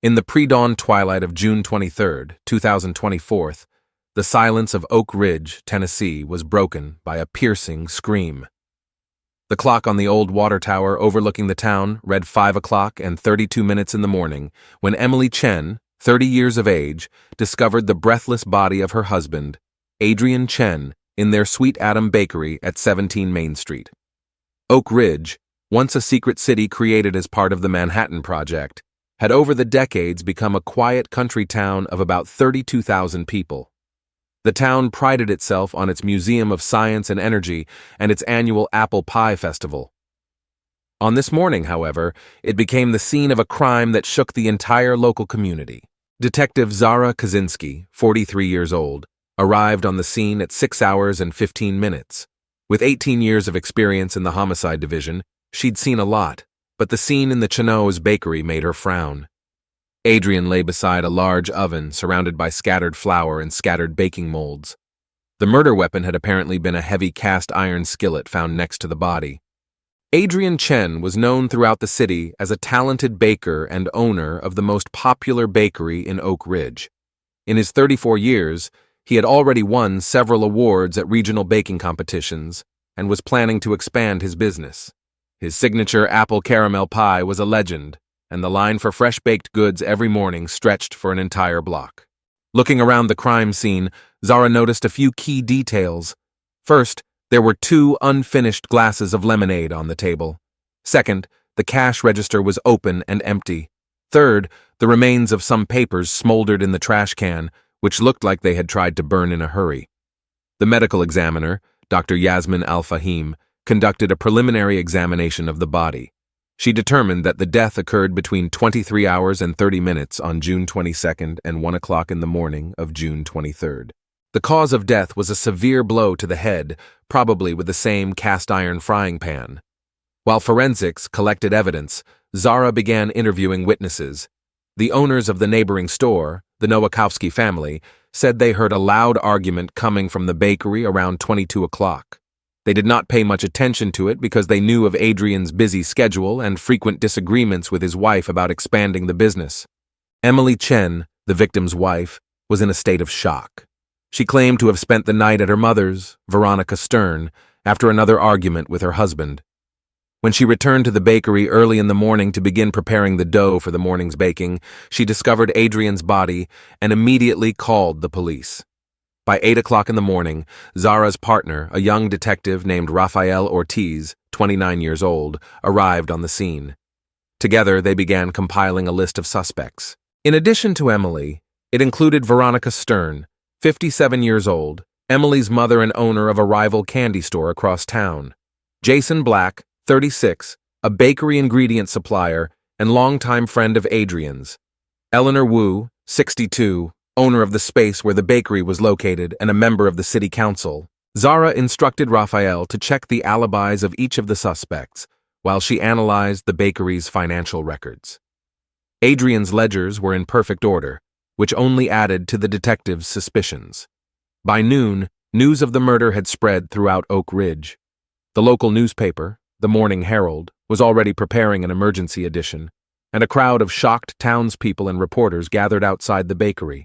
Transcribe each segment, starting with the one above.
In the pre-dawn twilight of June 23, 2024, the silence of Oak Ridge, Tennessee, was broken by a piercing scream. The clock on the old water tower overlooking the town read 5 o'clock and 32 minutes in the morning when Emily Chen, 30 years of age, discovered the breathless body of her husband, Adrian Chen, in their Sweet Adam Bakery at 17 Main Street. Oak Ridge, once a secret city created as part of the Manhattan Project, had over the decades become a quiet country town of about 32,000 people. The town prided itself on its Museum of Science and Energy and its annual Apple Pie Festival. On this morning, however, it became the scene of a crime that shook the entire local community. Detective Zara Kaczynski, 43 years old, arrived on the scene at 6 hours and 15 minutes. With 18 years of experience in the homicide division, she'd seen a lot, but the scene in the Chenow's bakery made her frown. Adrian lay beside a large oven surrounded by scattered flour and scattered baking molds. The murder weapon had apparently been a heavy cast iron skillet found next to the body. Adrian Chen was known throughout the city as a talented baker and owner of the most popular bakery in Oak Ridge. In his 34 years, he had already won several awards at regional baking competitions and was planning to expand his business. His signature apple caramel pie was a legend, and the line for fresh-baked goods every morning stretched for an entire block. Looking around the crime scene, Zara noticed a few key details. First, there were 2 unfinished glasses of lemonade on the table. Second, the cash register was open and empty. Third, the remains of some papers smoldered in the trash can, which looked like they had tried to burn in a hurry. The medical examiner, Dr. Yasmin Al-Fahim, conducted a preliminary examination of the body. She determined that the death occurred between 23 hours and 30 minutes on June 22nd and 1 o'clock in the morning of June 23rd. The cause of death was a severe blow to the head, probably with the same cast-iron frying pan. While forensics collected evidence, Zara began interviewing witnesses. The owners of the neighboring store, the Nowakowski family, said they heard a loud argument coming from the bakery around 22 o'clock. They did not pay much attention to it because they knew of Adrian's busy schedule and frequent disagreements with his wife about expanding the business. Emily Chen, the victim's wife, was in a state of shock. She claimed to have spent the night at her mother's, Veronica Stern, after another argument with her husband. When she returned to the bakery early in the morning to begin preparing the dough for the morning's baking, she discovered Adrian's body and immediately called the police. By 8 o'clock in the morning, Zara's partner, a young detective named Rafael Ortiz, 29 years old, arrived on the scene. Together, they began compiling a list of suspects. In addition to Emily, it included Veronica Stern, 57 years old, Emily's mother and owner of a rival candy store across town; Jason Black, 36, a bakery ingredient supplier and longtime friend of Adrian's; Eleanor Wu, 62, owner of the space where the bakery was located and a member of the city council. Zara instructed Rafael to check the alibis of each of the suspects while she analyzed the bakery's financial records. Adrian's ledgers were in perfect order, which only added to the detective's suspicions. By noon, news of the murder had spread throughout Oak Ridge. The local newspaper, the Morning Herald, was already preparing an emergency edition, and a crowd of shocked townspeople and reporters gathered outside the bakery.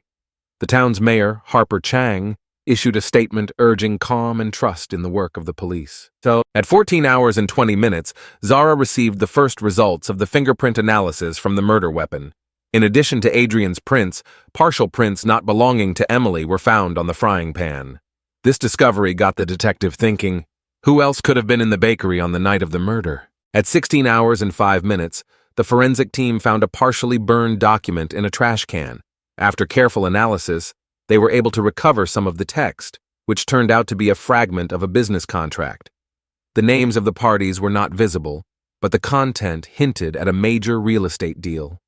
The town's mayor, Harper Chang, issued a statement urging calm and trust in the work of the police. At 14 hours and 20 minutes, Zara received the first results of the fingerprint analysis from the murder weapon. In addition to Adrian's prints, partial prints not belonging to Emily were found on the frying pan. This discovery got the detective thinking, who else could have been in the bakery on the night of the murder? At 16 hours and 5 minutes, the forensic team found a partially burned document in a trash can. After careful analysis, they were able to recover some of the text, which turned out to be a fragment of a business contract. The names of the parties were not visible, but the content hinted at a major real estate deal.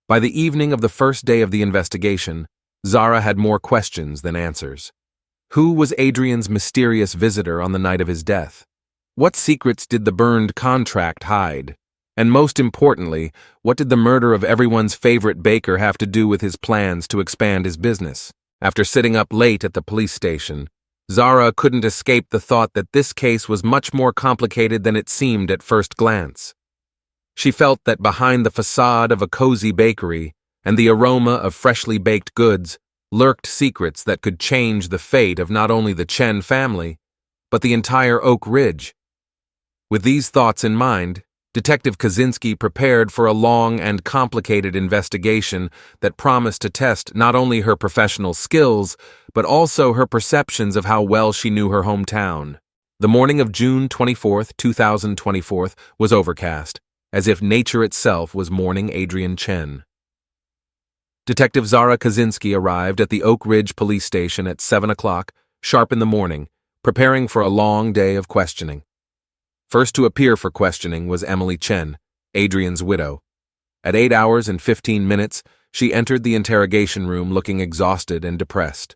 By the evening of the first day of the investigation, Zara had more questions than answers. Who was Adrian's mysterious visitor on the night of his death? What secrets did the burned contract hide? And most importantly, what did the murder of everyone's favorite baker have to do with his plans to expand his business? After sitting up late at the police station, Zara couldn't escape the thought that this case was much more complicated than it seemed at first glance. She felt that behind the facade of a cozy bakery and the aroma of freshly baked goods lurked secrets that could change the fate of not only the Chen family, but the entire Oak Ridge. With these thoughts in mind, Detective Kaczynski prepared for a long and complicated investigation that promised to test not only her professional skills, but also her perceptions of how well she knew her hometown. The morning of June 24, 2024 was overcast, as if nature itself was mourning Adrian Chen. Detective Zara Kaczynski arrived at the Oak Ridge police station at 7 o'clock, sharp in the morning, preparing for a long day of questioning. First to appear for questioning was Emily Chen, Adrian's widow. At 8 hours and 15 minutes, she entered the interrogation room looking exhausted and depressed.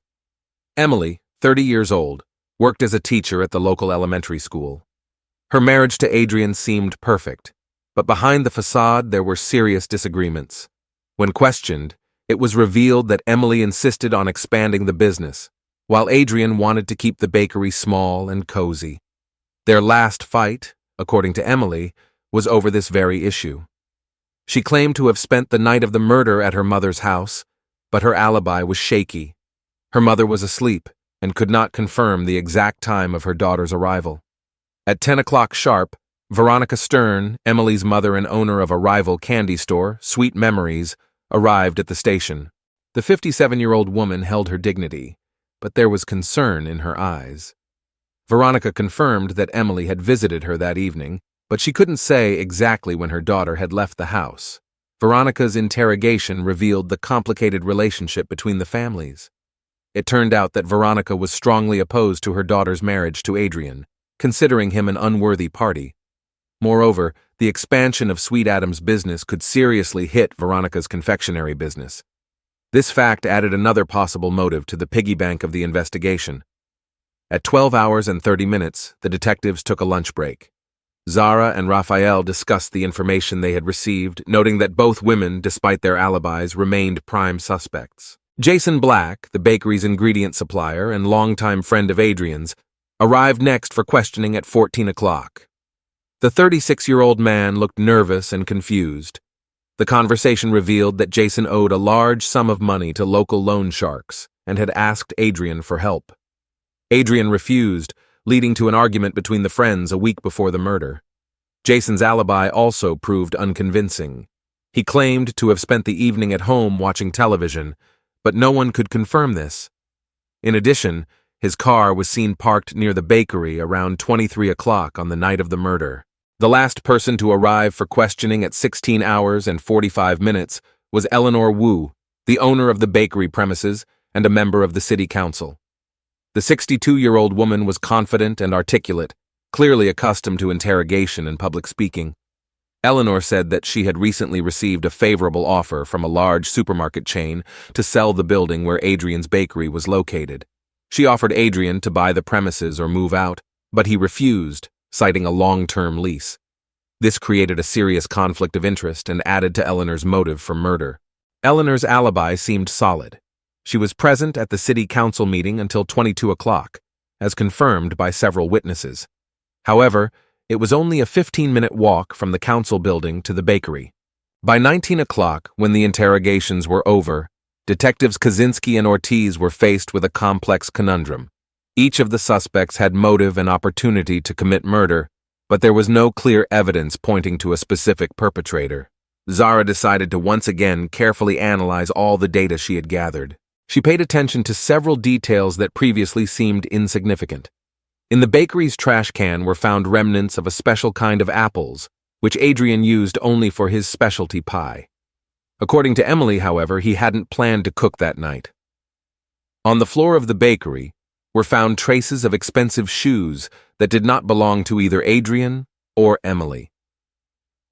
Emily, 30 years old, worked as a teacher at the local elementary school. Her marriage to Adrian seemed perfect, but behind the facade there were serious disagreements. When questioned, it was revealed that Emily insisted on expanding the business, while Adrian wanted to keep the bakery small and cozy. Their last fight, according to Emily, was over this very issue. She claimed to have spent the night of the murder at her mother's house, but her alibi was shaky. Her mother was asleep and could not confirm the exact time of her daughter's arrival. At 10 o'clock sharp, Veronica Stern, Emily's mother and owner of a rival candy store, Sweet Memories, arrived at the station. The 57-year-old woman held her dignity, but there was concern in her eyes. Veronica confirmed that Emily had visited her that evening, but she couldn't say exactly when her daughter had left the house. Veronica's interrogation revealed the complicated relationship between the families. It turned out that Veronica was strongly opposed to her daughter's marriage to Adrian, considering him an unworthy party. Moreover, the expansion of Sweet Adam's business could seriously hit Veronica's confectionery business. This fact added another possible motive to the piggy bank of the investigation. At 12 hours and 30 minutes, the detectives took a lunch break. Zara and Raphael discussed the information they had received, noting that both women, despite their alibis, remained prime suspects. Jason Black, the bakery's ingredient supplier and longtime friend of Adrian's, arrived next for questioning at 14 o'clock. The 36-year-old man looked nervous and confused. The conversation revealed that Jason owed a large sum of money to local loan sharks and had asked Adrian for help. Adrian refused, leading to an argument between the friends a week before the murder. Jason's alibi also proved unconvincing. He claimed to have spent the evening at home watching television, but no one could confirm this. In addition, his car was seen parked near the bakery around 23 o'clock on the night of the murder. The last person to arrive for questioning at 16 hours and 45 minutes was Eleanor Wu, the owner of the bakery premises and a member of the city council. The 62-year-old woman was confident and articulate, clearly accustomed to interrogation and public speaking. Eleanor said that she had recently received a favorable offer from a large supermarket chain to sell the building where Adrian's bakery was located. She offered Adrian to buy the premises or move out, but he refused, citing a long-term lease. This created a serious conflict of interest and added to Eleanor's motive for murder. Eleanor's alibi seemed solid. She was present at the city council meeting until 22 o'clock, as confirmed by several witnesses. However, it was only a 15-minute walk from the council building to the bakery. By 19 o'clock, when the interrogations were over, Detectives Kaczynski and Ortiz were faced with a complex conundrum. Each of the suspects had motive and opportunity to commit murder, but there was no clear evidence pointing to a specific perpetrator. Zara decided to once again carefully analyze all the data she had gathered. She paid attention to several details that previously seemed insignificant. In the bakery's trash can were found remnants of a special kind of apples, which Adrian used only for his specialty pie. According to Emily, however, he hadn't planned to cook that night. On the floor of the bakery were found traces of expensive shoes that did not belong to either Adrian or Emily.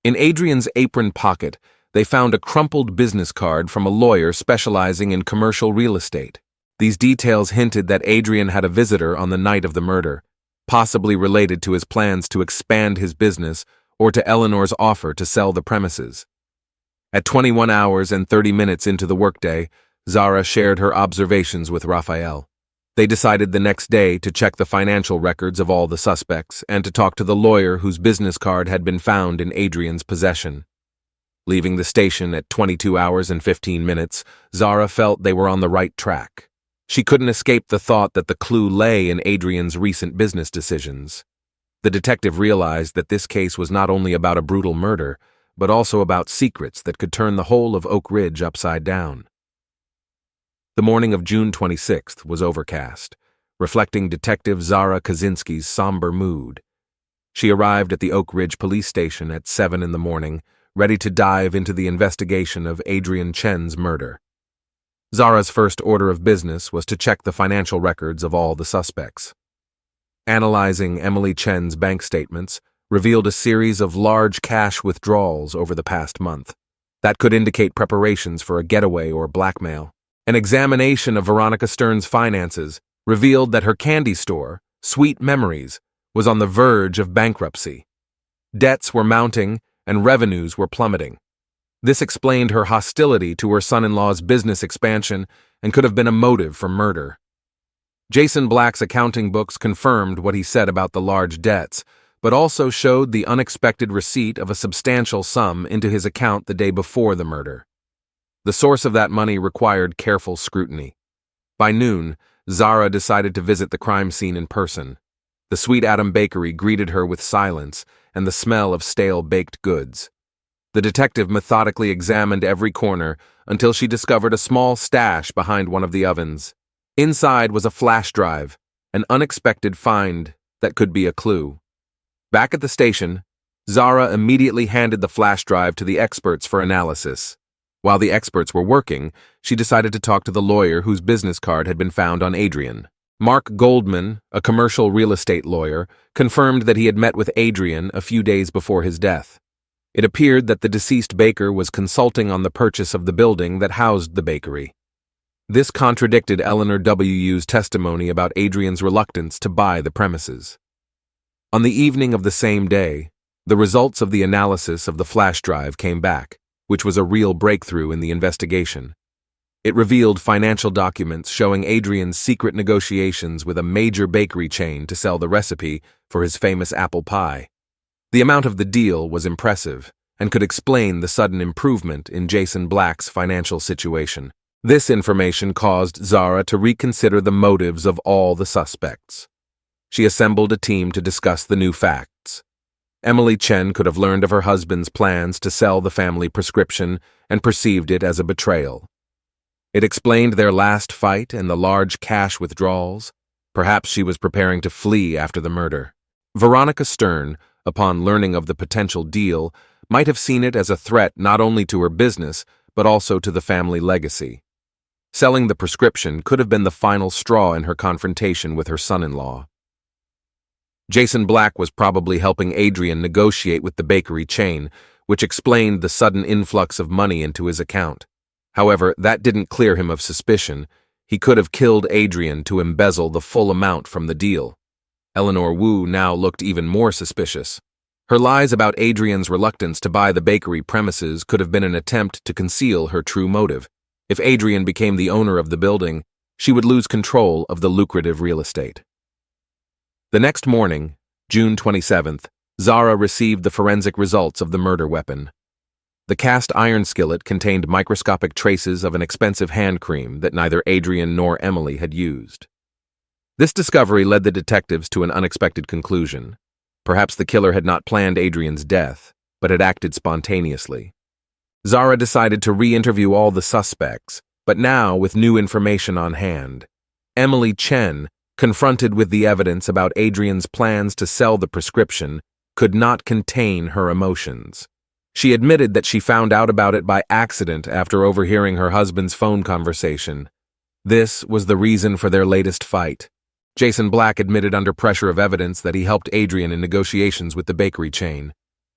In Adrian's apron pocket, they found a crumpled business card from a lawyer specializing in commercial real estate. These details hinted that Adrian had a visitor on the night of the murder, possibly related to his plans to expand his business or to Eleanor's offer to sell the premises. At 21 hours and 30 minutes into the workday, Zara shared her observations with Raphael. They decided the next day to check the financial records of all the suspects and to talk to the lawyer whose business card had been found in Adrian's possession. Leaving the station at 22 hours and 15 minutes, Zara felt they were on the right track. She couldn't escape the thought that the clue lay in Adrian's recent business decisions. The detective realized that this case was not only about a brutal murder, but also about secrets that could turn the whole of Oak Ridge upside down. The morning of June 26th was overcast, reflecting Detective Zara Kaczynski's somber mood. She arrived at the Oak Ridge police station at 7 in the morning, ready to dive into the investigation of Adrian Chen's murder. Zara's first order of business was to check the financial records of all the suspects. Analyzing Emily Chen's bank statements revealed a series of large cash withdrawals over the past month. That could indicate preparations for a getaway or blackmail. An examination of Veronica Stern's finances revealed that her candy store, Sweet Memories, was on the verge of bankruptcy. Debts were mounting and revenues were plummeting. This explained her hostility to her son-in-law's business expansion and could have been a motive for murder. Jason Black's accounting books confirmed what he said about the large debts, but also showed the unexpected receipt of a substantial sum into his account the day before the murder. The source of that money required careful scrutiny. By noon, Zara decided to visit the crime scene in person. The Sweet Adam Bakery greeted her with silence and the smell of stale baked goods. The detective methodically examined every corner until she discovered a small stash behind one of the ovens. Inside was a flash drive, an unexpected find that could be a clue. Back at the station, Zara immediately handed the flash drive to the experts for analysis. While the experts were working, she decided to talk to the lawyer whose business card had been found on Adrian. Mark Goldman, a commercial real estate lawyer, confirmed that he had met with Adrian a few days before his death. It appeared that the deceased baker was consulting on the purchase of the building that housed the bakery. This contradicted Eleanor W.'s testimony about Adrian's reluctance to buy the premises. On the evening of the same day, the results of the analysis of the flash drive came back, which was a real breakthrough in the investigation. It revealed financial documents showing Adrian's secret negotiations with a major bakery chain to sell the recipe for his famous apple pie. The amount of the deal was impressive and could explain the sudden improvement in Jason Black's financial situation. This information caused Zara to reconsider the motives of all the suspects. She assembled a team to discuss the new facts. Emily Chen could have learned of her husband's plans to sell the family prescription and perceived it as a betrayal. It explained their last fight and the large cash withdrawals. Perhaps she was preparing to flee after the murder. Veronica Stern, upon learning of the potential deal, might have seen it as a threat not only to her business, but also to the family legacy. Selling the prescription could have been the final straw in her confrontation with her son-in-law. Jason Black was probably helping Adrian negotiate with the bakery chain, which explained the sudden influx of money into his account. However, that didn't clear him of suspicion. He could have killed Adrian to embezzle the full amount from the deal. Eleanor Wu now looked even more suspicious. Her lies about Adrian's reluctance to buy the bakery premises could have been an attempt to conceal her true motive. If Adrian became the owner of the building, she would lose control of the lucrative real estate. The next morning, June 27th, Zara received the forensic results of the murder weapon. The cast iron skillet contained microscopic traces of an expensive hand cream that neither Adrian nor Emily had used. This discovery led the detectives to an unexpected conclusion. Perhaps the killer had not planned Adrian's death, but had acted spontaneously. Zara decided to re-interview all the suspects, but now with new information on hand. Emily Chen, confronted with the evidence about Adrian's plans to sell the prescription, could not contain her emotions. She admitted that she found out about it by accident after overhearing her husband's phone conversation. This was the reason for their latest fight. Jason Black admitted under pressure of evidence that he helped Adrian in negotiations with the bakery chain.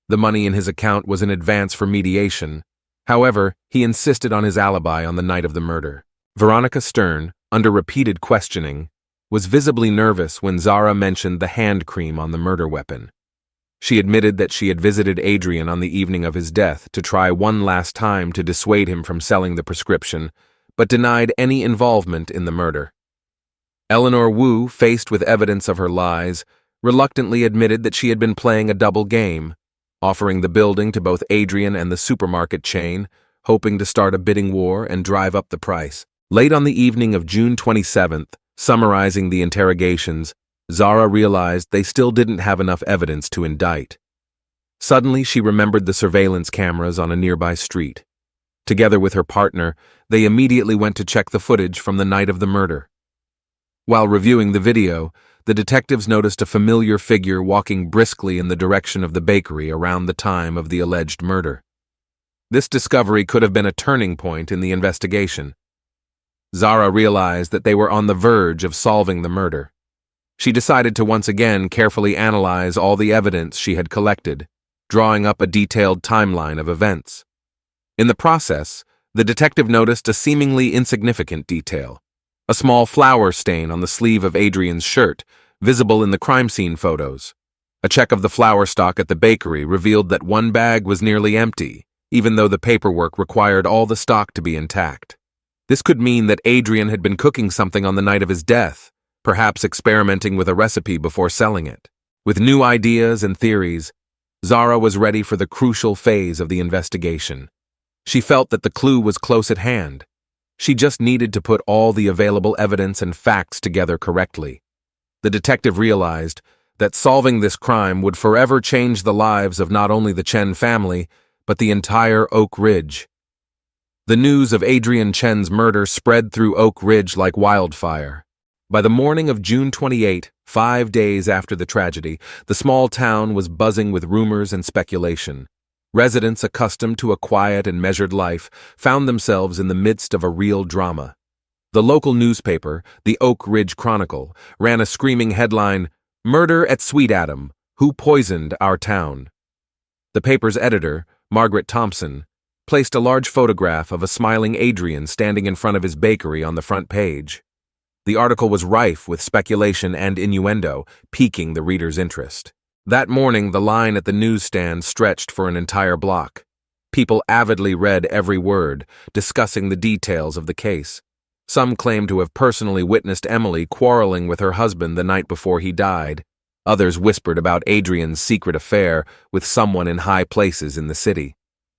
The money in his account was in advance for mediation. However, he insisted on his alibi on the night of the murder. Veronica Stern, under repeated questioning, was visibly nervous when Zara mentioned the hand cream on the murder weapon. She admitted that she had visited Adrian on the evening of his death to try one last time to dissuade him from selling the prescription, but denied any involvement in the murder. Eleanor Wu, faced with evidence of her lies, reluctantly admitted that she had been playing a double game, offering the building to both Adrian and the supermarket chain, hoping to start a bidding war and drive up the price. Late on the evening of June 27th, summarizing the interrogations, Zara realized they still didn't have enough evidence to indict. Suddenly, she remembered the surveillance cameras on a nearby street. Together with her partner, they immediately went to check the footage from the night of the murder. While reviewing the video, the detectives noticed a familiar figure walking briskly in the direction of the bakery around the time of the alleged murder. This discovery could have been a turning point in the investigation. Zara realized that they were on the verge of solving the murder. She decided to once again carefully analyze all the evidence she had collected, drawing up a detailed timeline of events. In the process, the detective noticed a seemingly insignificant detail: a small flour stain on the sleeve of Adrian's shirt, visible in the crime scene photos. A check of the flour stock at the bakery revealed that one bag was nearly empty, even though the paperwork required all the stock to be intact. This could mean that Adrian had been cooking something on the night of his death, perhaps experimenting with a recipe before selling it. With new ideas and theories, Zara was ready for the crucial phase of the investigation. She felt that the clue was close at hand. She just needed to put all the available evidence and facts together correctly. The detective realized that solving this crime would forever change the lives of not only the Chen family, but the entire Oak Ridge. The news of Adrian Chen's murder spread through Oak Ridge like wildfire. By the morning of June 28, 5 days after the tragedy, the small town was buzzing with rumors and speculation. Residents accustomed to a quiet and measured life found themselves in the midst of a real drama. The local newspaper, the Oak Ridge Chronicle, ran a screaming headline, "Murder at Sweet Adam, Who Poisoned Our Town?" The paper's editor, Margaret Thompson, placed a large photograph of a smiling Adrian standing in front of his bakery on the front page. The article was rife with speculation and innuendo, piquing the reader's interest. That morning, the line at the newsstand stretched for an entire block. People avidly read every word, discussing the details of the case. Some claimed to have personally witnessed Emily quarreling with her husband the night before he died. Others whispered about Adrian's secret affair with someone in high places in the city.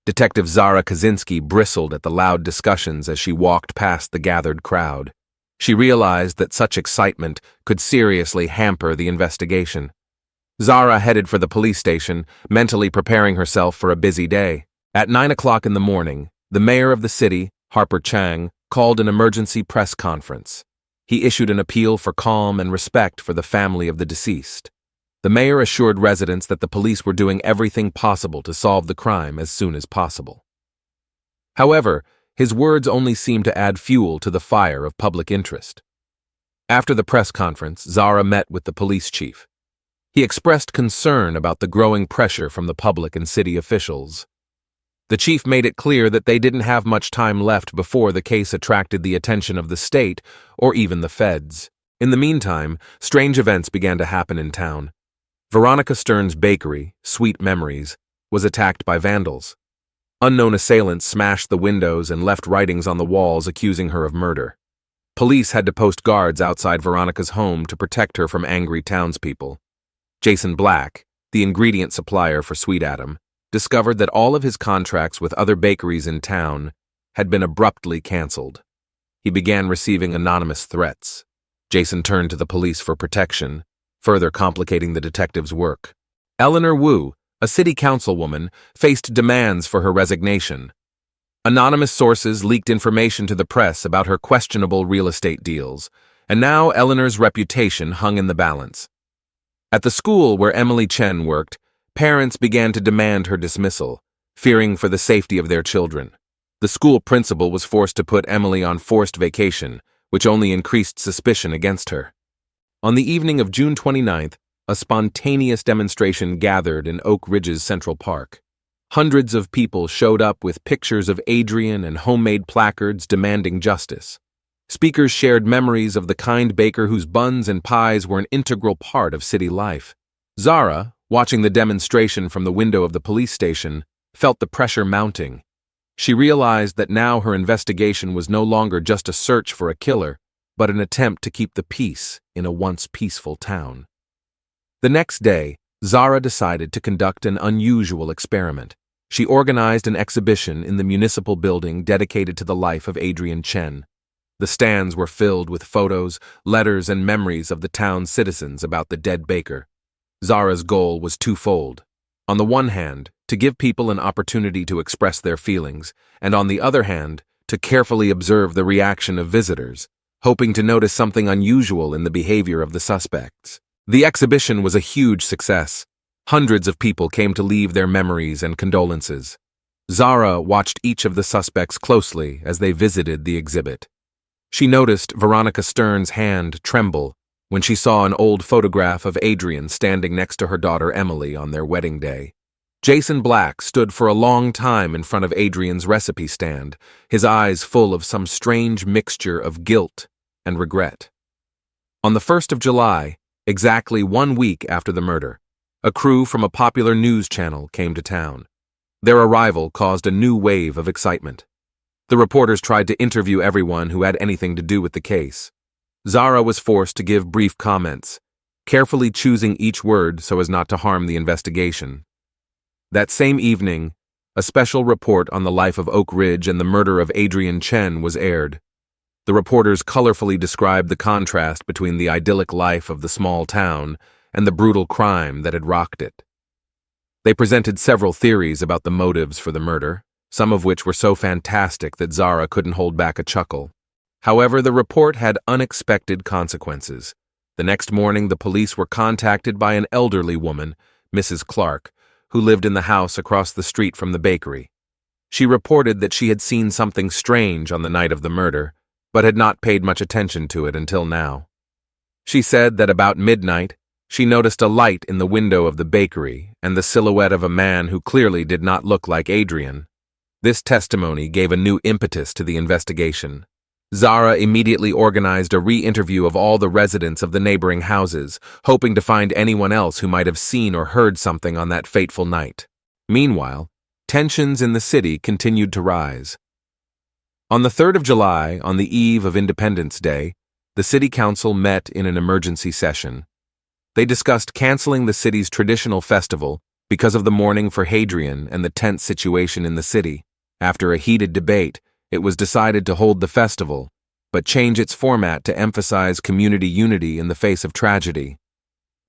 Detective Zara Kaczynski bristled at the loud discussions as she walked past the gathered crowd. She realized that such excitement could seriously hamper the investigation. Zara headed for the police station, mentally preparing herself for a busy day. At 9 o'clock in the morning, the mayor of the city, Harper Chang, called an emergency press conference. He issued an appeal for calm and respect for the family of the deceased. The mayor assured residents that the police were doing everything possible to solve the crime as soon as possible. However, his words only seemed to add fuel to the fire of public interest. After the press conference, Zara met with the police chief. He expressed concern about the growing pressure from the public and city officials. The chief made it clear that they didn't have much time left before the case attracted the attention of the state or even the feds. In the meantime, strange events began to happen in town. Veronica Stern's bakery, Sweet Memories, was attacked by vandals. Unknown assailants smashed the windows and left writings on the walls accusing her of murder. Police had to post guards outside Veronica's home to protect her from angry townspeople. Jason Black, the ingredient supplier for Sweet Adam, discovered that all of his contracts with other bakeries in town had been abruptly canceled. He began receiving anonymous threats. Jason turned to the police for protection, further complicating the detective's work. Eleanor Wu, a city councilwoman, faced demands for her resignation. Anonymous sources leaked information to the press about her questionable real estate deals, and now Eleanor's reputation hung in the balance. At the school where Emily Chen worked, parents began to demand her dismissal, fearing for the safety of their children. The school principal was forced to put Emily on forced vacation, which only increased suspicion against her. On the evening of June 29th, a spontaneous demonstration gathered in Oak Ridge's Central Park. Hundreds of people showed up with pictures of Adrian and homemade placards demanding justice. Speakers shared memories of the kind baker whose buns and pies were an integral part of city life. Zara, watching the demonstration from the window of the police station, felt the pressure mounting. She realized that now her investigation was no longer just a search for a killer, but an attempt to keep the peace in a once peaceful town. The next day, Zara decided to conduct an unusual experiment. She organized an exhibition in the municipal building dedicated to the life of Adrian Chen. The stands were filled with photos, letters, and memories of the town's citizens about the dead baker. Zara's goal was twofold. On the one hand, to give people an opportunity to express their feelings, and on the other hand, to carefully observe the reaction of visitors, hoping to notice something unusual in the behavior of the suspects. The exhibition was a huge success. Hundreds of people came to leave their memories and condolences. Zara watched each of the suspects closely as they visited the exhibit. She noticed Veronica Stern's hand tremble when she saw an old photograph of Adrian standing next to her daughter Emily on their wedding day. Jason Black stood for a long time in front of Adrian's recipe stand, his eyes full of some strange mixture of guilt and regret. On the 1st of July, exactly 1 week after the murder, a crew from a popular news channel came to town. Their arrival caused a new wave of excitement. The reporters tried to interview everyone who had anything to do with the case. Zara was forced to give brief comments, carefully choosing each word so as not to harm the investigation. That same evening, a special report on the life of Oak Ridge and the murder of Adrian Chen was aired. The reporters colorfully described the contrast between the idyllic life of the small town and the brutal crime that had rocked it. They presented several theories about the motives for the murder, some of which were so fantastic that Zara couldn't hold back a chuckle. However, the report had unexpected consequences. The next morning, the police were contacted by an elderly woman, Mrs. Clark, who lived in the house across the street from the bakery. She reported that she had seen something strange on the night of the murder, but had not paid much attention to it until now. She said that about midnight, she noticed a light in the window of the bakery and the silhouette of a man who clearly did not look like Adrian. This testimony gave a new impetus to the investigation. Zara immediately organized a re-interview of all the residents of the neighboring houses, hoping to find anyone else who might have seen or heard something on that fateful night. Meanwhile, tensions in the city continued to rise. On the 3rd of July, on the eve of Independence Day, the city council met in an emergency session. They discussed canceling the city's traditional festival because of the mourning for Hadrian and the tense situation in the city. After a heated debate, it was decided to hold the festival, but change its format to emphasize community unity in the face of tragedy.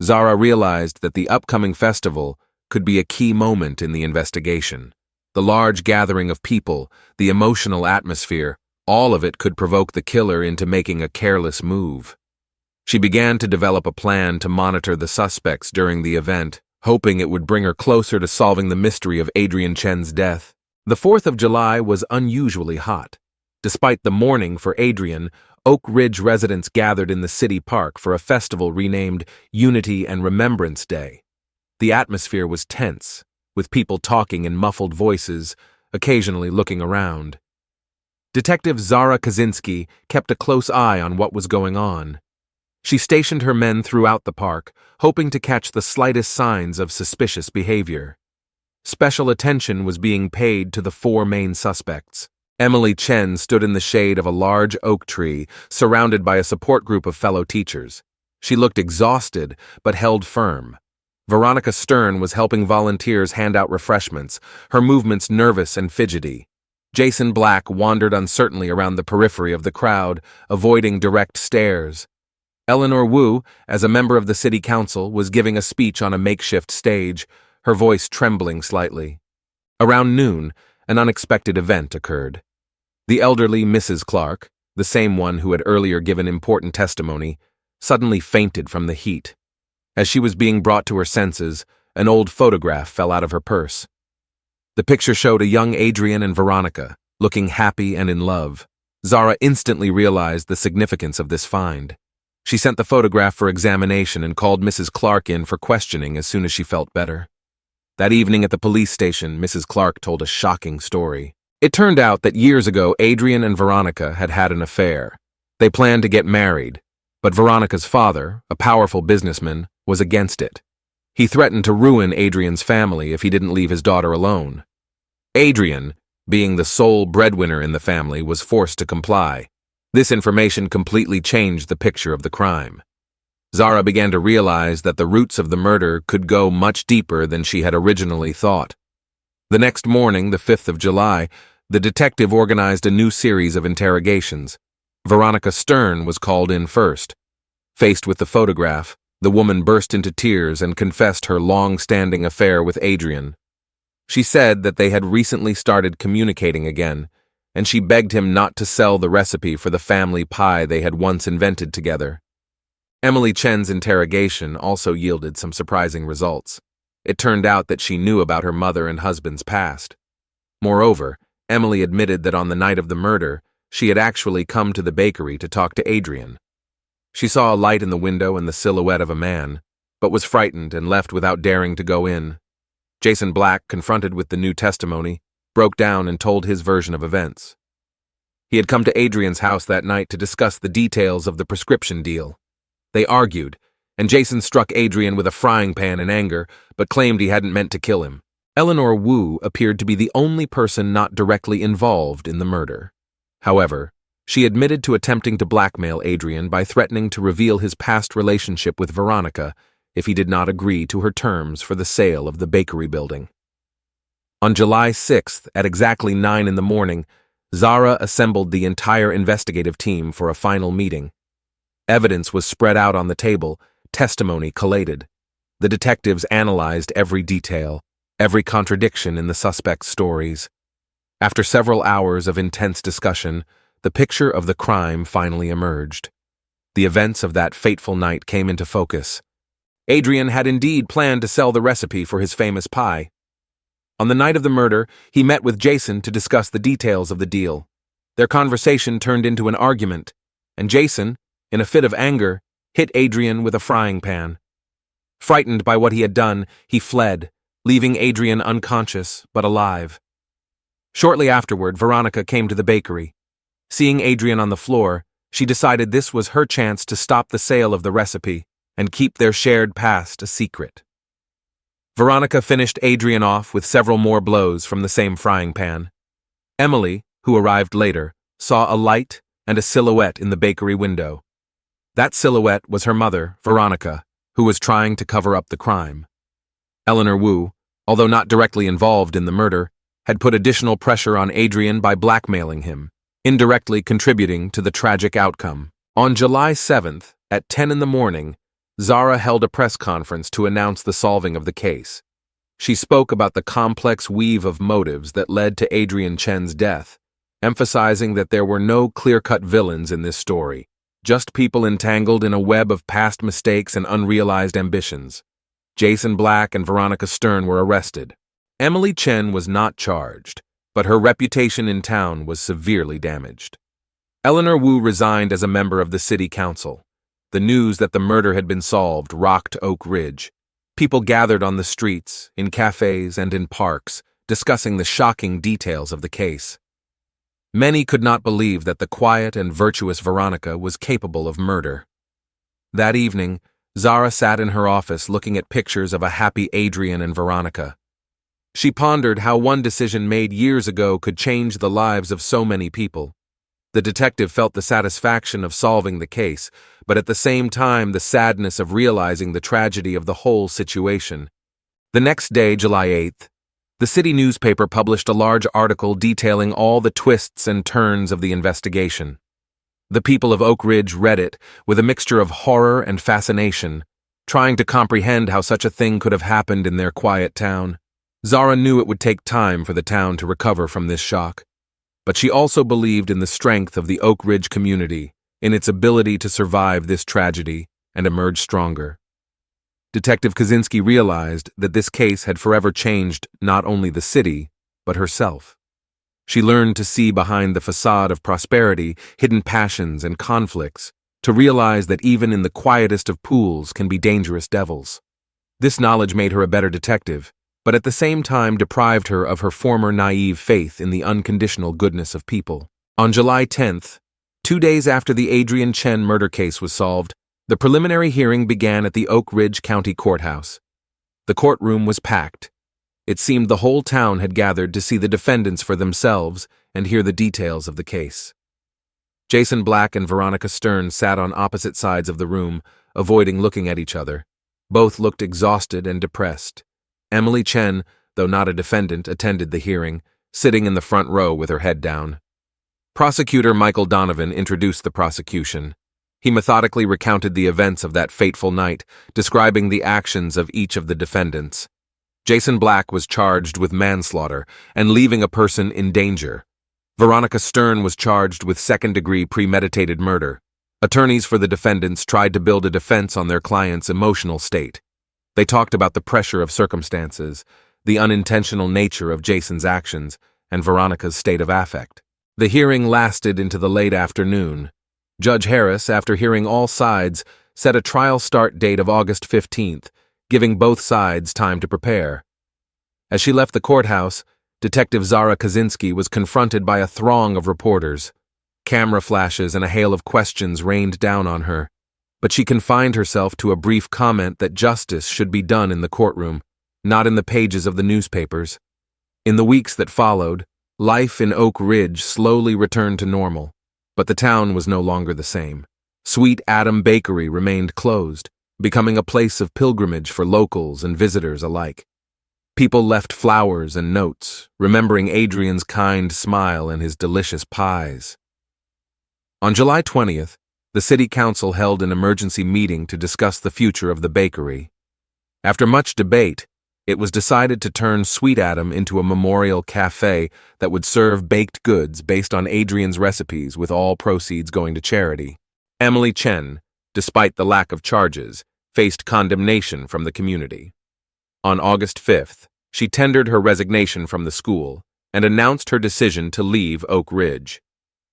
Zara realized that the upcoming festival could be a key moment in the investigation. The large gathering of people, the emotional atmosphere, all of it could provoke the killer into making a careless move. She began to develop a plan to monitor the suspects during the event, hoping it would bring her closer to solving the mystery of Adrian Chen's death. The 4th of July was unusually hot. Despite the mourning for Adrian, Oak Ridge residents gathered in the city park for a festival renamed Unity and Remembrance Day. The atmosphere was tense, with people talking in muffled voices, occasionally looking around. Detective Zara Kaczynski kept a close eye on what was going on. She stationed her men throughout the park, hoping to catch the slightest signs of suspicious behavior. Special attention was being paid to the 4 main suspects. Emily Chen stood in the shade of a large oak tree, surrounded by a support group of fellow teachers. She looked exhausted, but held firm. Veronica Stern was helping volunteers hand out refreshments, her movements nervous and fidgety. Jason Black wandered uncertainly around the periphery of the crowd, avoiding direct stares. Eleanor Wu, as a member of the city council, was giving a speech on a makeshift stage, her voice trembling slightly. Around noon, an unexpected event occurred. The elderly Mrs. Clark, the same one who had earlier given important testimony, suddenly fainted from the heat. As she was being brought to her senses, an old photograph fell out of her purse. The picture showed a young Adrian and Veronica, looking happy and in love. Zara instantly realized the significance of this find. She sent the photograph for examination and called Mrs. Clark in for questioning as soon as she felt better. That evening at the police station, Mrs. Clark told a shocking story. It turned out that years ago, Adrian and Veronica had had an affair. They planned to get married, but Veronica's father, a powerful businessman, was against it. He threatened to ruin Adrian's family if he didn't leave his daughter alone. Adrian, being the sole breadwinner in the family, was forced to comply. This information completely changed the picture of the crime. Zara began to realize that the roots of the murder could go much deeper than she had originally thought. The next morning, the 5th of July, the detective organized a new series of interrogations. Veronica Stern was called in first. Faced with the photograph, the woman burst into tears and confessed her long-standing affair with Adrian. She said that they had recently started communicating again, and she begged him not to sell the recipe for the family pie they had once invented together. Emily Chen's interrogation also yielded some surprising results. It turned out that she knew about her mother and husband's past. Moreover, Emily admitted that on the night of the murder, she had actually come to the bakery to talk to Adrian. She saw a light in the window and the silhouette of a man, but was frightened and left without daring to go in. Jason Black, confronted with the new testimony, broke down and told his version of events. He had come to Adrian's house that night to discuss the details of the prescription deal. They argued, and Jason struck Adrian with a frying pan in anger, but claimed he hadn't meant to kill him. Eleanor Wu appeared to be the only person not directly involved in the murder. However, she admitted to attempting to blackmail Adrian by threatening to reveal his past relationship with Veronica if he did not agree to her terms for the sale of the bakery building. On July 6th, at exactly 9 in the morning, Zara assembled the entire investigative team for a final meeting. Evidence was spread out on the table, testimony collated. The detectives analyzed every detail, every contradiction in the suspects' stories. After several hours of intense discussion, the picture of the crime finally emerged. The events of that fateful night came into focus. Adrian had indeed planned to sell the recipe for his famous pie. On the night of the murder, he met with Jason to discuss the details of the deal. Their conversation turned into an argument, and Jason, in a fit of anger, hit Adrian with a frying pan. Frightened by what he had done, he fled, leaving Adrian unconscious but alive. Shortly afterward, Veronica came to the bakery. Seeing Adrian on the floor, she decided this was her chance to stop the sale of the recipe and keep their shared past a secret. Veronica finished Adrian off with several more blows from the same frying pan. Emily, who arrived later, saw a light and a silhouette in the bakery window. That silhouette was her mother, Veronica, who was trying to cover up the crime. Eleanor Wu, although not directly involved in the murder, had put additional pressure on Adrian by blackmailing him, indirectly contributing to the tragic outcome. On July 7th, at 10 in the morning, Zara held a press conference to announce the solving of the case. She spoke about the complex weave of motives that led to Adrian Chen's death, emphasizing that there were no clear-cut villains in this story, just people entangled in a web of past mistakes and unrealized ambitions. Jason Black and Veronica Stern were arrested. Emily Chen was not charged, but her reputation in town was severely damaged. Eleanor Wu resigned as a member of the city council. The news that the murder had been solved rocked Oak Ridge. People gathered on the streets, in cafes, and in parks, discussing the shocking details of the case. Many could not believe that the quiet and virtuous Veronica was capable of murder. That evening, Zara sat in her office looking at pictures of a happy Adrian and Veronica. She pondered how one decision made years ago could change the lives of so many people. The detective felt the satisfaction of solving the case, but at the same time the sadness of realizing the tragedy of the whole situation. The next day, July 8th, the city newspaper published a large article detailing all the twists and turns of the investigation. The people of Oak Ridge read it with a mixture of horror and fascination, trying to comprehend how such a thing could have happened in their quiet town. Zara knew it would take time for the town to recover from this shock, but she also believed in the strength of the Oak Ridge community, in its ability to survive this tragedy and emerge stronger. Detective Kaczynski realized that this case had forever changed not only the city, but herself. She learned to see behind the facade of prosperity hidden passions and conflicts, to realize that even in the quietest of pools can be dangerous devils. This knowledge made her a better detective, but at the same time deprived her of her former naive faith in the unconditional goodness of people. On July 10th, 2 days after the Adrian Chen murder case was solved, the preliminary hearing began at the Oak Ridge County Courthouse. The courtroom was packed. It seemed the whole town had gathered to see the defendants for themselves and hear the details of the case. Jason Black and Veronica Stern sat on opposite sides of the room, avoiding looking at each other. Both looked exhausted and depressed. Emily Chen, though not a defendant, attended the hearing, sitting in the front row with her head down. Prosecutor Michael Donovan introduced the prosecution. He methodically recounted the events of that fateful night, describing the actions of each of the defendants. Jason Black was charged with manslaughter and leaving a person in danger. Veronica Stern was charged with second-degree premeditated murder. Attorneys for the defendants tried to build a defense on their client's emotional state. They talked about the pressure of circumstances, the unintentional nature of Jason's actions, and Veronica's state of affect. The hearing lasted into the late afternoon. Judge Harris, after hearing all sides, set a trial start date of August 15th, giving both sides time to prepare. As she left the courthouse, Detective Zara Kaczynski was confronted by a throng of reporters. Camera flashes and a hail of questions rained down on her, but she confined herself to a brief comment that justice should be done in the courtroom, not in the pages of the newspapers. In the weeks that followed, life in Oak Ridge slowly returned to normal, but the town was no longer the same. Sweet Adam Bakery remained closed, becoming a place of pilgrimage for locals and visitors alike. People left flowers and notes, remembering Adrian's kind smile and his delicious pies. On July 20th, the city council held an emergency meeting to discuss the future of the bakery. After much debate, it was decided to turn Sweet Adam into a memorial cafe that would serve baked goods based on Adrian's recipes, with all proceeds going to charity. Emily Chen, despite the lack of charges, faced condemnation from the community. On August 5th, she tendered her resignation from the school and announced her decision to leave Oak Ridge.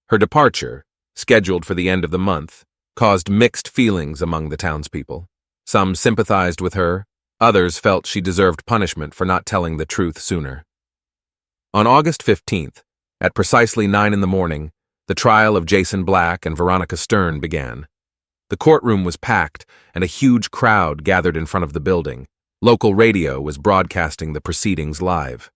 Her departure, scheduled for the end of the month, caused mixed feelings among the townspeople. Some sympathized with her, others felt she deserved punishment for not telling the truth sooner. On August 15th, at precisely 9 a.m, the trial of Jason Black and Veronica Stern began. The courtroom was packed, and a huge crowd gathered in front of the building. Local radio was broadcasting the proceedings live.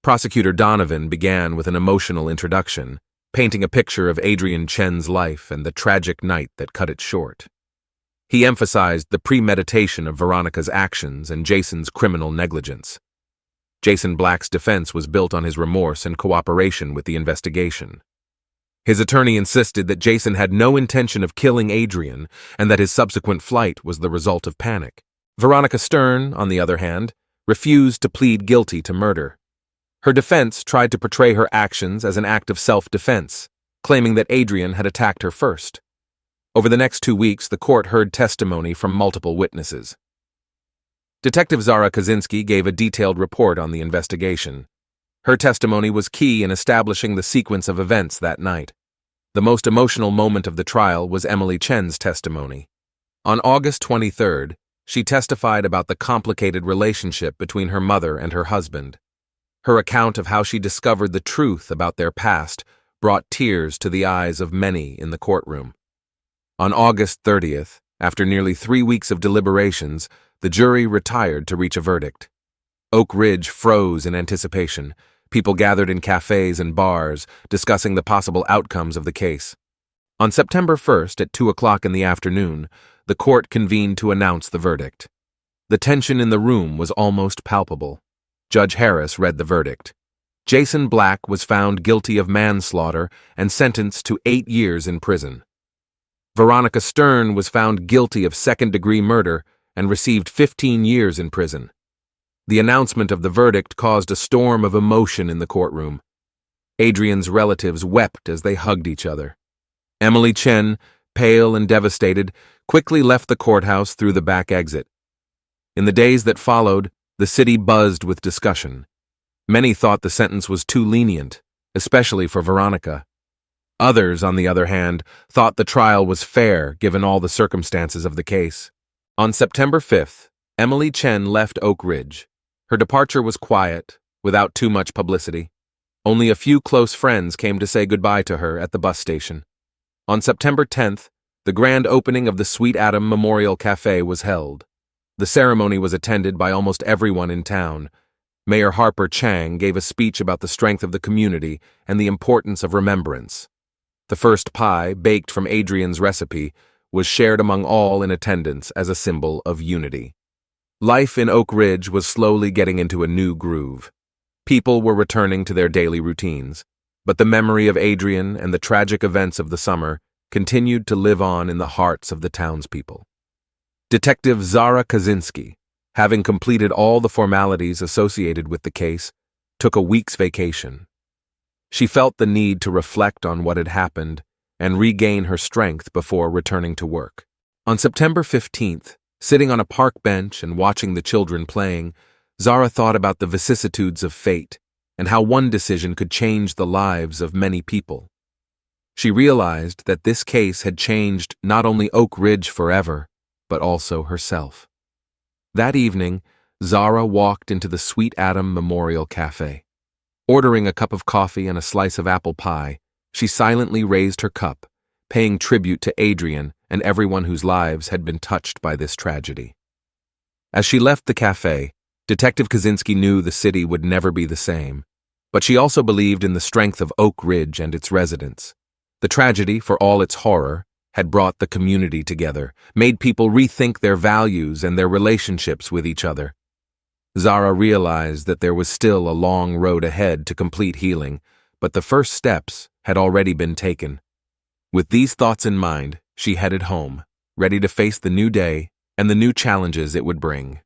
Prosecutor Donovan began with an emotional introduction, painting a picture of Adrian Chen's life and the tragic night that cut it short. He emphasized the premeditation of Veronica's actions and Jason's criminal negligence. Jason Black's defense was built on his remorse and cooperation with the investigation. His attorney insisted that Jason had no intention of killing Adrian and that his subsequent flight was the result of panic. Veronica Stern, on the other hand, refused to plead guilty to murder. Her defense tried to portray her actions as an act of self-defense, claiming that Adrian had attacked her first. Over the next 2 weeks, the court heard testimony from multiple witnesses. Detective Zara Kaczynski gave a detailed report on the investigation. Her testimony was key in establishing the sequence of events that night. The most emotional moment of the trial was Emily Chen's testimony. On August 23rd, she testified about the complicated relationship between her mother and her husband. Her account of how she discovered the truth about their past brought tears to the eyes of many in the courtroom. On August 30th, after nearly 3 weeks of deliberations, the jury retired to reach a verdict. Oak Ridge froze in anticipation. People gathered in cafes and bars, discussing the possible outcomes of the case. On September 1st at 2 o'clock in the afternoon, the court convened to announce the verdict. The tension in the room was almost palpable. Judge Harris read the verdict. Jason Black was found guilty of manslaughter and sentenced to 8 years in prison. Veronica Stern was found guilty of second-degree murder and received 15 years in prison. The announcement of the verdict caused a storm of emotion in the courtroom. Adrian's relatives wept as they hugged each other. Emily Chen, pale and devastated, quickly left the courthouse through the back exit. In the days that followed, the city buzzed with discussion. Many thought the sentence was too lenient, especially for Veronica. Others, on the other hand, thought the trial was fair given all the circumstances of the case. On September 5th, Emily Chen left Oak Ridge. Her departure was quiet, without too much publicity. Only a few close friends came to say goodbye to her at the bus station. On September 10th, the grand opening of the Sweet Adam Memorial Cafe was held. The ceremony was attended by almost everyone in town. Mayor Harper Chang gave a speech about the strength of the community and the importance of remembrance. The first pie, baked from Adrian's recipe, was shared among all in attendance as a symbol of unity. Life in Oak Ridge was slowly getting into a new groove. People were returning to their daily routines, but the memory of Adrian and the tragic events of the summer continued to live on in the hearts of the townspeople. Detective Zara Kaczynski, having completed all the formalities associated with the case, took a week's vacation. She felt the need to reflect on what had happened and regain her strength before returning to work. On September 15th, sitting on a park bench and watching the children playing, Zara thought about the vicissitudes of fate and how one decision could change the lives of many people. She realized that this case had changed not only Oak Ridge forever, but also herself. That evening, Zara walked into the Sweet Adam Memorial Cafe. Ordering a cup of coffee and a slice of apple pie, she silently raised her cup, paying tribute to Adrian and everyone whose lives had been touched by this tragedy. As she left the cafe, Detective Kaczynski knew the city would never be the same, but she also believed in the strength of Oak Ridge and its residents. The tragedy, for all its horror, had brought the community together, made people rethink their values and their relationships with each other. Zara realized that there was still a long road ahead to complete healing, but the first steps had already been taken. With these thoughts in mind, she headed home, ready to face the new day and the new challenges it would bring.